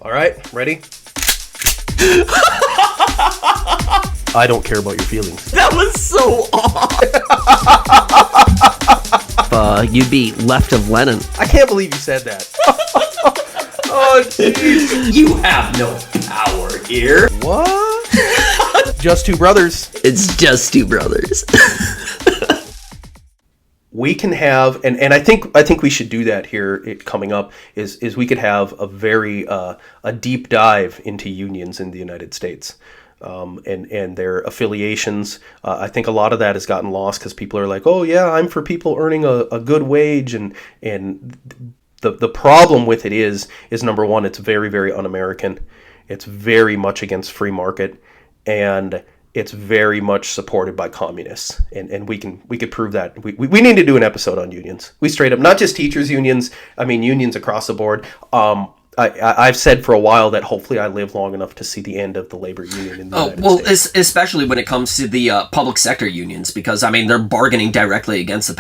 All right, ready? I don't care about your feelings. That was so odd. You'd be left of Lenin. I can't believe you said that. Oh, jeez. You have no power here. What? Just two brothers. It's just two brothers. We can have, and I think we should do that here. Coming up is we could have a very a deep dive into unions in the United States, and their affiliations. I think a lot of that has gotten lost because people are like, oh yeah, I'm for people earning a good wage, and the problem with it is number one, it's very, very un-American. It's very much against free market, and it's very much supported by communists, and we could prove that. We need to do an episode on unions. We straight up, not just teachers unions. I mean unions across the board. I've said for a while that hopefully I live long enough to see the end of the labor union in the United States. Especially when it comes to the public sector unions, because I mean they're bargaining directly against the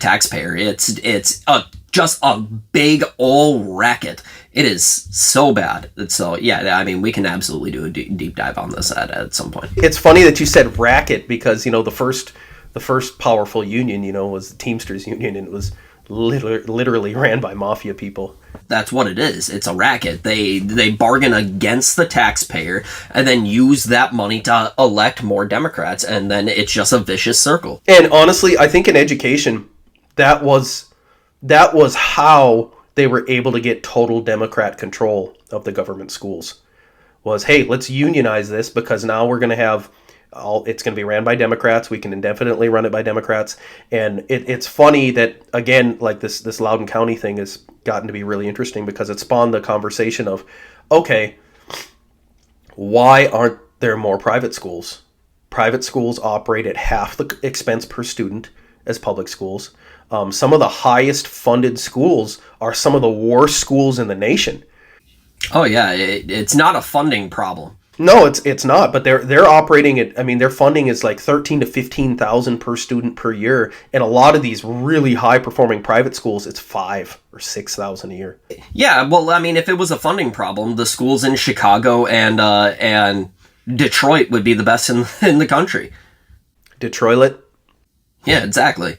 taxpayer. It's just a big old racket. It is so bad. So yeah, I mean we can absolutely do a deep dive on this at some point. It's funny that you said racket because the first powerful union was the Teamsters Union, and it was literally ran by mafia people. That's what it is. It's a racket. They bargain against the taxpayer and then use that money to elect more Democrats, and then it's just a vicious circle. And honestly, I think in education, that was how they were able to get total Democrat control of the government schools. Was, hey, let's unionize this because now we're going to have it's going to be ran by Democrats. We can indefinitely run it by Democrats. And it's funny that, again, like this Loudoun County thing has gotten to be really interesting because it spawned the conversation of, okay, why aren't there more private schools? Private schools operate at half the expense per student as public schools. Some of the highest funded schools are some of the worst schools in the nation. Oh yeah, it's not a funding problem. No, it's not. But they're operating at. I mean, their funding is like $13,000 to $15,000 per student per year, and a lot of these really high performing private schools, it's $5,000 or $6,000 a year. Yeah, well, I mean, if it was a funding problem, the schools in Chicago and Detroit would be the best in the country. Detroit? Yeah, exactly.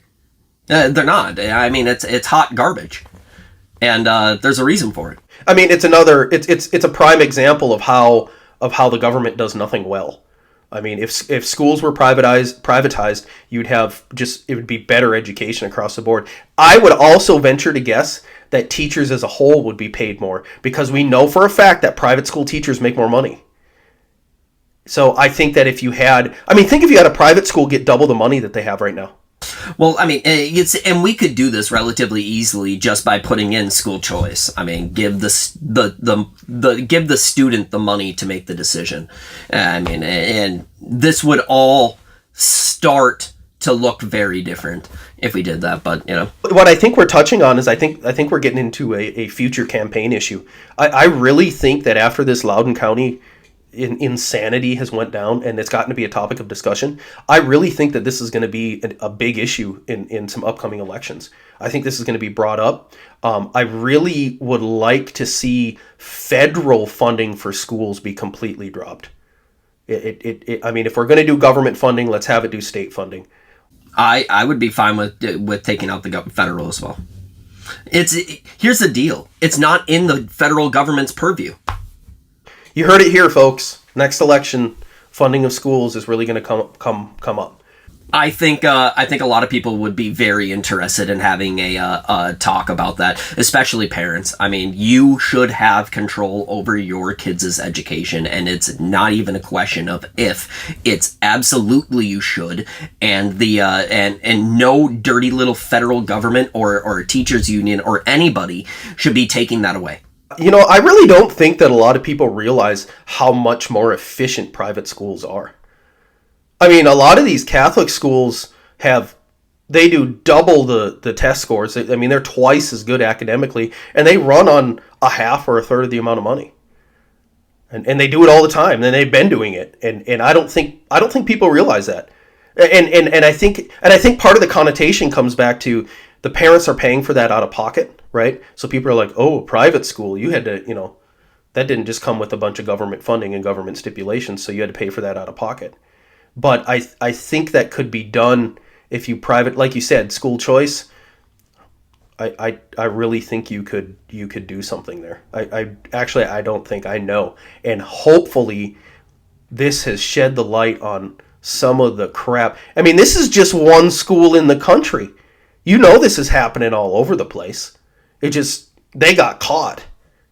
They're not. I mean, it's hot garbage, and there's a reason for it. I mean, it's a prime example of how the government does nothing well. I mean, if schools were privatized, you'd have it would be better education across the board. I would also venture to guess that teachers as a whole would be paid more because we know for a fact that private school teachers make more money. So I think that think if you had a private school get double the money that they have right now. Well, I mean, and we could do this relatively easily just by putting in school choice. I mean, give the student the money to make the decision. I mean, and this would all start to look very different if we did that. But what I think we're touching on is I think we're getting into a future campaign issue. I really think that after this Loudoun County insanity has went down and it's gotten to be a topic of discussion, I really think that this is going to be a big issue in some upcoming elections. I think this is going to be brought up. I really would like to see federal funding for schools be completely dropped. I mean, if we're going to do government funding, let's have it do state funding. I would be fine with taking out the federal as well. Here's the deal. It's not in the federal government's purview. You heard it here, folks. Next election, funding of schools is really going to come up. I think a lot of people would be very interested in having a talk about that, especially parents. I mean, you should have control over your kids' education, and it's not even a question of if. It's absolutely you should, and and no dirty little federal government or teachers union or anybody should be taking that away. I really don't think that a lot of people realize how much more efficient private schools are. I mean, a lot of these Catholic schools they do double the test scores. I mean, they're twice as good academically, and they run on a half or a third of the amount of money. And they do it all the time, and they've been doing it. And I don't think people realize that. And I think part of the connotation comes back to the parents are paying for that out of pocket, right? So people are like, oh, private school, you had to, That didn't just come with a bunch of government funding and government stipulations, so you had to pay for that out of pocket. But I think that could be done if you private, like you said, school choice. I really think you could do something there. I don't think, I know. And hopefully this has shed the light on some of the crap. I mean, this is just one school in the country. You know this is happening all over the place. They got caught,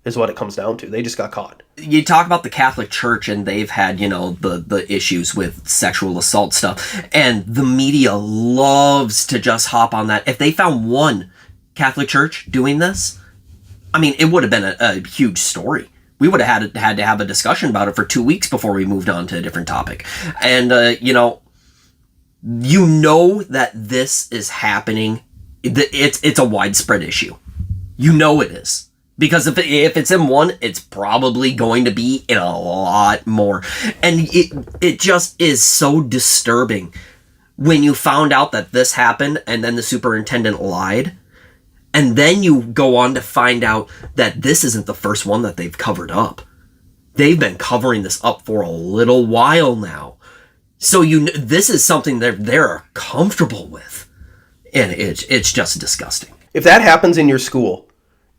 is what it comes down to. They just got caught. You talk about the Catholic Church, and they've had, the issues with sexual assault stuff, and the media loves to just hop on that. If they found one Catholic Church doing this, I mean, it would have been a huge story. We would have had to have a discussion about it for 2 weeks before we moved on to a different topic. And, that this is happening. It's a widespread issue. It is. Because if it's in one, it's probably going to be in a lot more. And it just is so disturbing when you found out that this happened and then the superintendent lied. And then you go on to find out that this isn't the first one that they've covered up. They've been covering this up for a little while now. So this is something that they're comfortable with. And it's just disgusting. If that happens in your school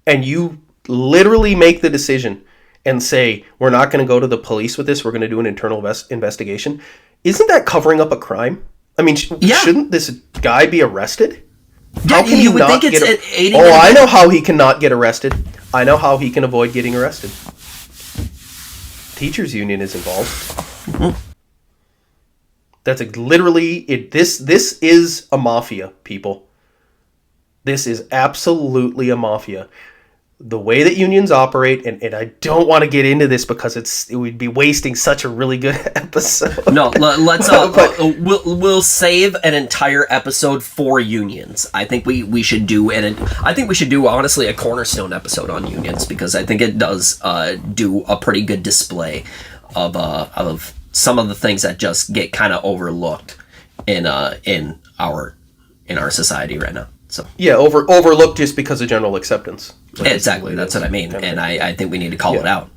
and you literally make the decision and say, we're not going to go to the police with this, we're going to do an internal investigation, isn't that covering up a crime? I mean, shouldn't this guy be arrested? Yeah, you would think it's aiding. Oh, I know how he cannot get arrested. I know how he can avoid getting arrested. Teachers union is involved. Mm-hmm. That's literally it. This is a mafia, people. This is absolutely a mafia. The way that unions operate, and I don't want to get into this because it would be wasting such a really good episode. No, let's we'll save an entire episode for unions. I think we should do honestly a cornerstone episode on unions, because I think it does do a pretty good display of some of the things that just get kind of overlooked in our society right now. So yeah, overlooked just because of general acceptance. Exactly, that's what I mean, and I think we need to call it out.